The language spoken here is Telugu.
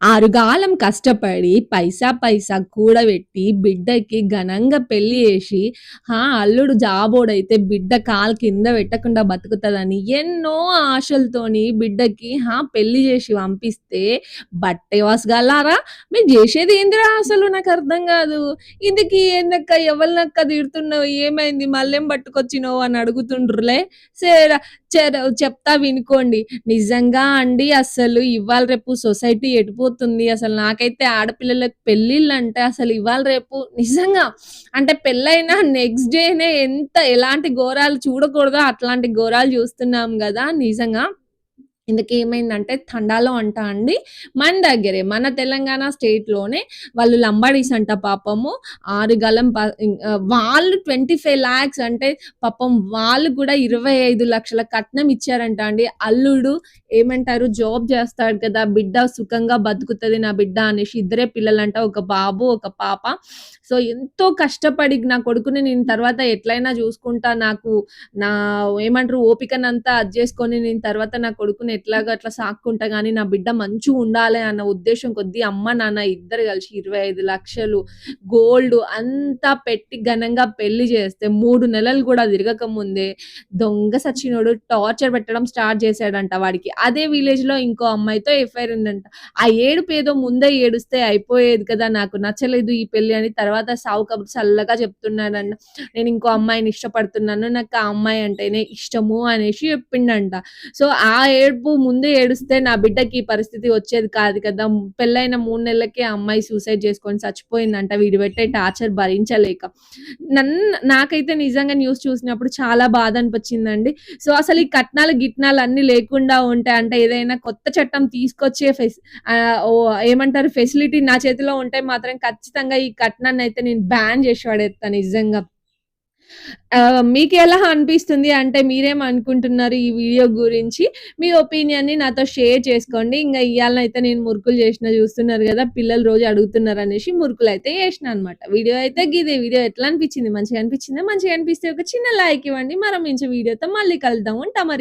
ఆరుగాలం కష్టపడి పైసా పైసా కూడబెట్టి బిడ్డకి ఘనంగా పెళ్లి చేసి అల్లుడు జాబోడైతే బిడ్డ కాలు కింద పెట్టకుండా బతుకుతదని ఎన్నో ఆశలతోని బిడ్డకి పెళ్లి చేసి పంపిస్తే బట్టే వసగాలారా మీరు చేసేది ఏందిరా అసలు నాకు అర్థం కాదు. ఇందుకి ఏందక్క ఎవరినక్క తిడుతున్నావు ఏమైంది మళ్ళేం పట్టుకొచ్చినావు అని అడుగుతుండ్రులే. సేర చెప్తా వినుకోండి. నిజంగా అండి అస్సలు ఇవాళ రేపు సొసైటీ ఎటుపోతుంది. అసలు నాకైతే ఆడపిల్లలకి పెళ్ళిళ్ళంటే అసలు ఇవాళ రేపు నిజంగా అంటే పెళ్ళైన నెక్స్ట్ డేనే ఎలాంటి ఘోరాలు చూడకూడదో అట్లాంటి ఘోరాలు చూస్తున్నాం గదా! నిజంగా. ఇందుకేమైందంటే తండాలో అంట అండి మన దగ్గరే మన తెలంగాణ స్టేట్‌లోనే వాళ్ళు లంబాడీస్ అంట పాపము 6 గలం వాళ్ళు 25,00,000 అంటే పాపం వాళ్ళు కూడా 25,00,000 కట్నం ఇచ్చారంట అండి. అల్లుడు ఏమంటారు జాబ్ చేస్తాడు కదా! బిడ్డ సుఖంగా బతుకుతది నా బిడ్డ అనేసి ఇద్దరే పిల్లలంట. ఒక బాబు, ఒక పాప. సో, ఎంతో కష్టపడి నా కొడుకుని నేను తర్వాత ఎట్లైనా చూసుకుంటా. నా ఏమంటారు ఓపికనంతా చేసుకొని నేను తర్వాత నా కొడుకుని ఎట్లాగో అట్లా సాక్కుంటా గానీ, నా బిడ్డ మంచిగుండాలి అన్న ఉద్దేశ్యం కొద్దీ అమ్మ, నాన్న ఇద్దరు కలిసి 25,00,000 గోల్డ్ అంతా పెట్టి ఘనంగా పెళ్లి చేస్తే 3 నెలలు గూడా తిరగక ముందే దొంగ సచ్చినోడు టార్చర్ పెట్టడం స్టార్ట్ చేశాడంట వాడికి. అదే విలేజ్‌లో ఇంకో అమ్మాయితో ఎఫ్ఐఆర్ ఉందంట. ఆ ఏడుపు ఏదో ముందే ఏడుస్తే అయిపోయేది కదా! నాకు నచ్చలేదు ఈ పెళ్లి అని తర్వాత సావు కబురు చల్లగా చెప్తున్నాడంట. నేను ఇంకో అమ్మాయిని ఇష్టపడుతున్నాను. నాకు ఆ అమ్మాయి అంటేనే ఇష్టము అనేసి చెప్పిండంట. సో, ఆ ఏడుపు ముందే ఏడుస్తే నా బిడ్డకి ఈ పరిస్థితి వచ్చేది కాదు కదా! పెళ్లైన 3 నెలలకే ఆ అమ్మాయి సూసైడ్ చేసుకొని చచ్చిపోయిందంట. వీడు పెట్టే టార్చర్ భరించలేక. నాకైతే నిజంగా న్యూస్ చూసినప్పుడు చాలా బాధ అనిపించిందండి. సో, అసలు ఈ కట్నాలు, గిట్నాలు అన్నీ లేకుండా ఉంటే అంటే ఏదైనా కొత్త చట్టం తీసుకొచ్చే ఏమంటారు ఫెసిలిటీ నా చేతిలో ఉంటే మాత్రం ఖచ్చితంగా ఈ కట్నాన్నయితే నేను బ్యాన్ చేసి పడేత్తా నిజంగా. మీకెలా అనిపిస్తుంది? అంటే మీరేమనుకుంటున్నారు ఈ వీడియో గురించి? మీ ఒపీనియన్‌ని నాతో షేర్ చేసుకోండి. ఇయ్యాలనైతే నేను మురుకులు చేషినా చూస్తున్నారు గదా! పిల్లలు రోజు అడుగుతున్నారనేసి మురుకులైతే చేషినా అనమాట. వీడియో అయితే గిదే. వీడియో ఎట్లా అనిపిచ్చింది? మంచిగా అనిపిచ్చిందా? మంచిగా అనిపిస్తే ఒక చిన్న లైక్ ఇవ్వండి. మరో మంచి వీడియోతో మళ్ళీ కలుద్దాం. ఉంటా మరి.